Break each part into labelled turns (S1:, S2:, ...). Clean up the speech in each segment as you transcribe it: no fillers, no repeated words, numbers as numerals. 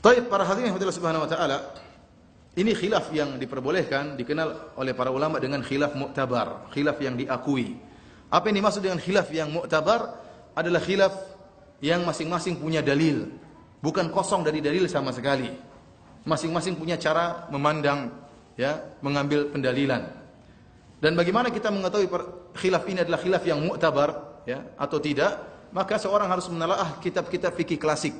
S1: Baik, para hadirin yang Subhanahu wa taala, ini khilaf yang diperbolehkan, dikenal oleh para ulama dengan khilaf mu'tabar, khilaf yang diakui. Apa yang dimaksud dengan khilaf yang mu'tabar? Adalah khilaf yang masing-masing punya dalil, bukan kosong dari dalil sama sekali. Masing-masing punya cara memandang, ya, mengambil pendalilan. Dan bagaimana kita mengetahui khilaf ini adalah khilaf yang mu'tabar, ya, atau tidak? Maka seorang harus menelaah kitab-kitab fikih klasik.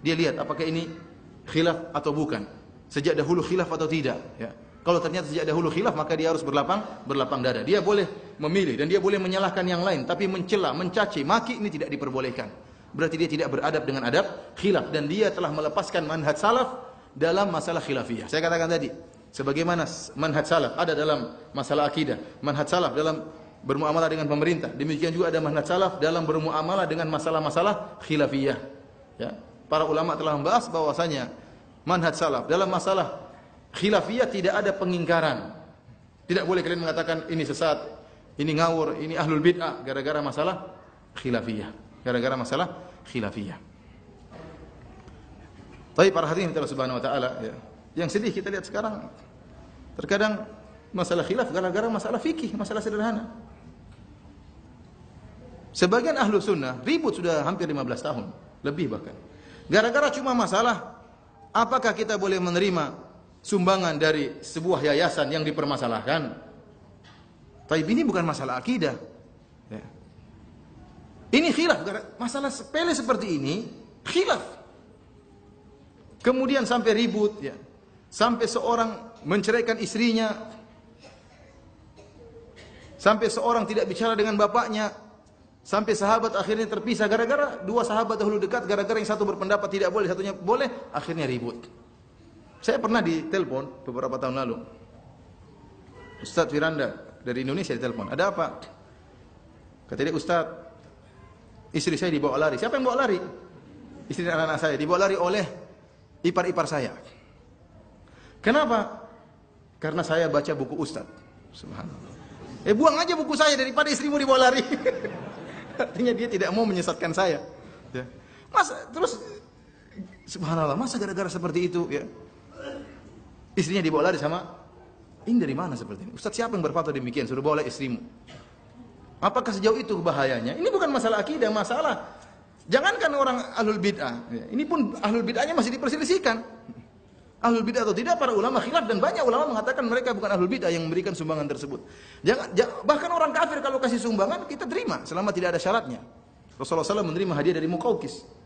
S1: Dia lihat apakah ini khilaf atau bukan. Sejak dahulu khilaf atau tidak, ya. Kalau ternyata sejak dahulu khilaf, maka dia harus berlapang dada. Dia boleh memilih dan dia boleh menyalahkan yang lain, tapi mencela, mencaci, maki ini tidak diperbolehkan. Berarti dia tidak beradab dengan adab khilaf dan dia telah melepaskan manhaj salaf dalam masalah khilafiyah. Saya katakan tadi, sebagaimana manhaj salaf ada dalam masalah akidah, manhaj salaf dalam bermuamalah dengan pemerintah, demikian juga ada manhaj salaf dalam bermuamalah dengan masalah-masalah khilafiyah. Ya. Para ulama telah membahas bahwasanya manhaj salaf dalam masalah khilafiyah tidak ada pengingkaran. Tidak boleh kalian mengatakan ini sesat, ini ngawur, ini ahlul bid'ah gara-gara masalah khilafiyah. Gara-gara masalah khilafiyah. Tapi para hadirin Allah Subhanahu wa taala, ya. Yang sedih kita lihat sekarang terkadang masalah khilaf gara-gara masalah fikih, masalah sederhana. Sebagian ahlu sunnah ribut sudah hampir 15 tahun, lebih bahkan. Gara-gara cuma masalah apakah kita boleh menerima sumbangan dari sebuah yayasan yang dipermasalahkan. Tapi ini bukan masalah akidah. Ya. Ini khilaf, masalah sepele seperti ini khilaf. Kemudian sampai ribut, ya. Sampai seorang menceraikan istrinya, sampai seorang tidak bicara dengan bapaknya, sampai sahabat akhirnya terpisah gara-gara dua sahabat dahulu dekat, gara-gara yang satu berpendapat tidak boleh, satunya boleh, akhirnya ribut. Saya pernah ditelepon beberapa tahun lalu. Ustaz Firanda dari Indonesia ditelepon. Ada apa? Kata dia, Ustaz, istri saya dibawa lari. Siapa yang bawa lari? Istri dan anak saya dibawa lari oleh ipar-ipar saya. Kenapa? Karena saya baca buku Ustaz. Subhanallah. Buang aja buku saya daripada istrimu dibawa lari. Artinya dia tidak mau menyesatkan saya. Ya. Masa terus subhanallah, masa gara-gara seperti itu, ya. Istrinya dibawa lari sama, ini dari mana seperti ini? Ustaz, siapa yang berfatwa demikian? Suruh bawa istrimu. Apakah sejauh itu bahayanya? Ini bukan masalah akidah, masalah. Jangankan orang ahlul bid'ah. Ya. Ini pun ahlul bid'ahnya masih diperselisihkan. Ahlul bid'ah atau tidak, para ulama khilaf dan banyak ulama mengatakan mereka bukan ahlul bid'ah yang memberikan sumbangan tersebut. Bahkan orang kafir kalau kasih sumbangan kita terima selama tidak ada syaratnya. Rasulullah SAW menerima hadiah dari Muqawqis.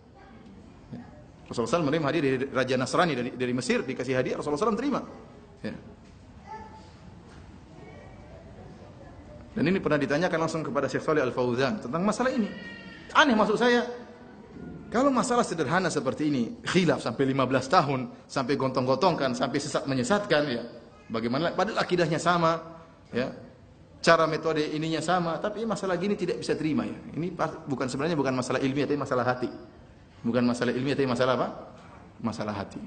S1: Rasulullah SAW menerima hadiah dari Raja Nasrani dari Mesir, dikasih hadiah, Rasulullah SAW terima. Ya. Dan ini pernah ditanyakan langsung kepada Syekh Shalih Al-Fauzan tentang masalah ini. Aneh maksud saya, kalau masalah sederhana seperti ini, khilaf sampai 15 tahun, sampai gontong-gontongkan, sampai sesat menyesatkan, ya. Bagaimana? Padahal akidahnya sama, ya. Cara metode ininya sama, tapi masalah gini tidak bisa terima, ya. Ini sebenarnya bukan masalah ilmiah, tapi masalah hati. Bukan masalah ilmiah, tapi masalah apa? Masalah hati.